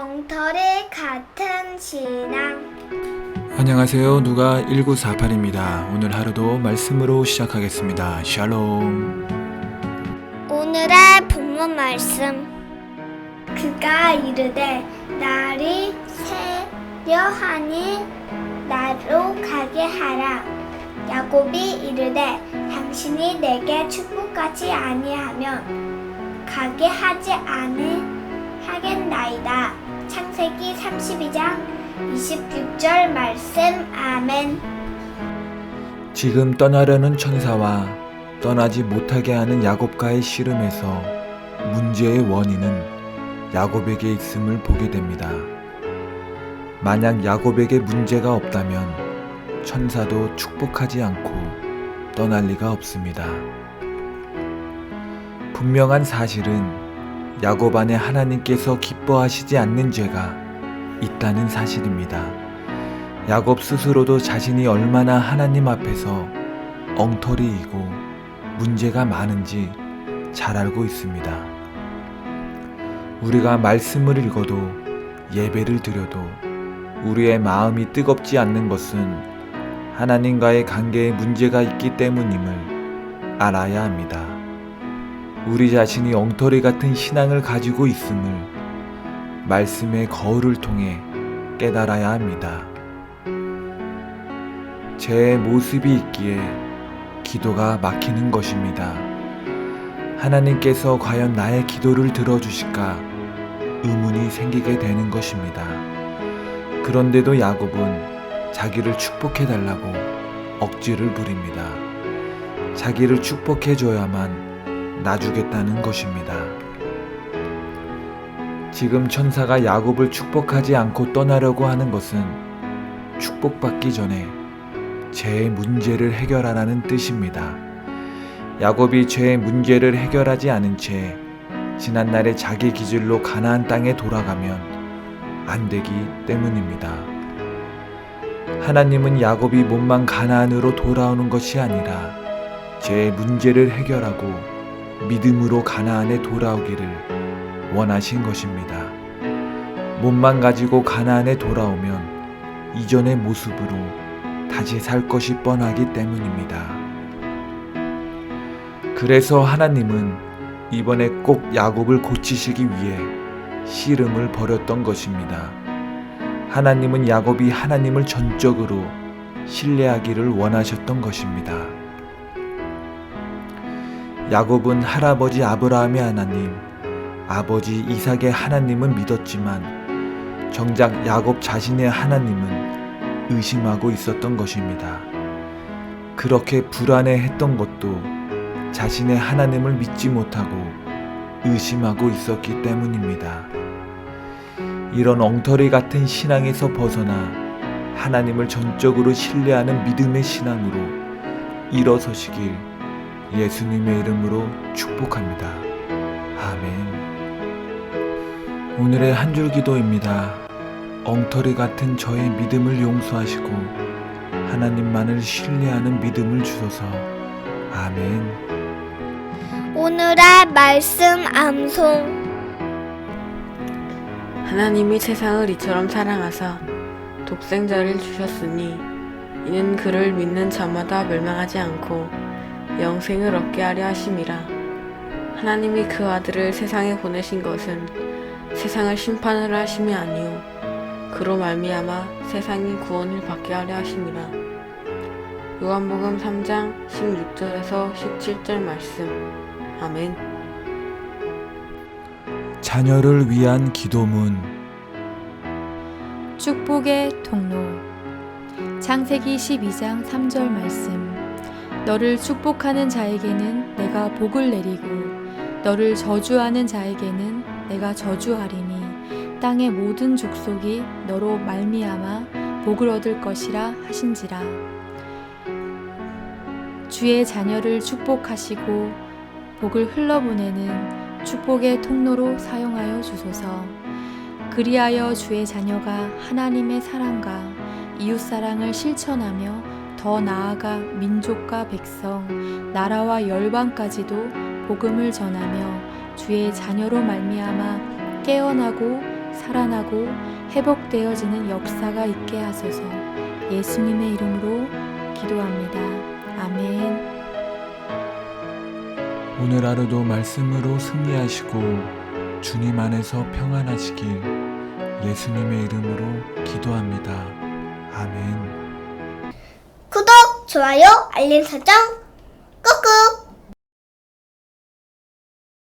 엉터리 같은 신앙. 안녕하세요. 누가 1948입니다. 오늘 하루도 말씀으로 시작하겠습니다. 샬롬. 오늘의 본문 말씀. 그가 이르되 날이 새려하니 나로 가게 하라. 야곱이 이르되 당신이 내게 축복하지 아니하면 가게 하지 하겠나이다. 창세기 32장 26절 말씀. 아멘. 지금 떠나려는 천사와 떠나지 못하게 하는 야곱과의 씨름에서 문제의 원인은 야곱에게 있음을 보게 됩니다. 만약 야곱에게 문제가 없다면 천사도 축복하지 않고 떠날 리가 없습니다. 분명한 사실은 야곱 안에 하나님께서 기뻐하시지 않는 죄가 있다는 사실입니다. 야곱 스스로도 자신이 얼마나 하나님 앞에서 엉터리이고 문제가 많은지 잘 알고 있습니다. 우리가 말씀을 읽어도 예배를 드려도 우리의 마음이 뜨겁지 않는 것은 하나님과의 관계에 문제가 있기 때문임을 알아야 합니다. 우리 자신이 엉터리 같은 신앙을 가지고 있음을 말씀의 거울을 통해 깨달아야 합니다. 제 모습이 있기에 기도가 막히는 것입니다. 하나님께서 과연 나의 기도를 들어주실까 의문이 생기게 되는 것입니다. 그런데도 야곱은 자기를 축복해달라고 억지를 부립니다. 자기를 축복해줘야만 놔주겠다는 것입니다. 지금 천사가 야곱을 축복하지 않고 떠나려고 하는 것은 축복받기 전에 죄의 문제를 해결하라는 뜻입니다. 야곱이 죄의 문제를 해결하지 않은 채 지난날의 자기 기질로 가나안 땅에 돌아가면 안 되기 때문입니다. 하나님은 야곱이 몸만 가나안으로 돌아오는 것이 아니라 죄의 문제를 해결하고 믿음으로 가나안에 돌아오기를 원하신 것입니다. 몸만 가지고 가나안에 돌아오면 이전의 모습으로 다시 살 것이 뻔하기 때문입니다. 그래서 하나님은 이번에 꼭 야곱을 고치시기 위해 씨름을 벌였던 것입니다. 하나님은 야곱이 하나님을 전적으로 신뢰하기를 원하셨던 것입니다. 야곱은 할아버지 아브라함의 하나님, 아버지 이삭의 하나님은 믿었지만 정작 야곱 자신의 하나님은 의심하고 있었던 것입니다. 그렇게 불안해했던 것도 자신의 하나님을 믿지 못하고 의심하고 있었기 때문입니다. 이런 엉터리 같은 신앙에서 벗어나 하나님을 전적으로 신뢰하는 믿음의 신앙으로 일어서시길 예수님의 이름으로 축복합니다. 아멘. 오늘의 한 줄 기도입니다. 엉터리 같은 저의 믿음을 용서하시고 하나님만을 신뢰하는 믿음을 주소서. 아멘. 오늘의 말씀 암송. 하나님이 세상을 이처럼 사랑하사 독생자를 주셨으니 이는 그를 믿는 자마다 멸망하지 않고 영생을 얻게 하려 하심이라. 하나님이 그 아들을 세상에 보내신 것은 세상을 심판하려 하심이 아니요 그로 말미암아 세상이 구원을 받게 하려 하심이라. 요한복음 3장 16절에서 17절 말씀. 아멘. 자녀를 위한 기도문. 축복의 통로. 창세기 12장 3절 말씀. 너를 축복하는 자에게는 내가 복을 내리고 너를 저주하는 자에게는 내가 저주하리니 땅의 모든 족속이 너로 말미암아 복을 얻을 것이라 하신지라. 주의 자녀를 축복하시고 복을 흘러보내는 축복의 통로로 사용하여 주소서. 그리하여 주의 자녀가 하나님의 사랑과 이웃사랑을 실천하며 더 나아가 민족과 백성, 나라와 열방까지도 복음을 전하며 주의 자녀로 말미암아 깨어나고 살아나고 회복되어지는 역사가 있게 하소서. 예수님의 이름으로 기도합니다. 아멘. 오늘 하루도 말씀으로 승리하시고 주님 안에서 평안하시길 예수님의 이름으로 기도합니다. 아멘. 구독, 좋아요, 알림 설정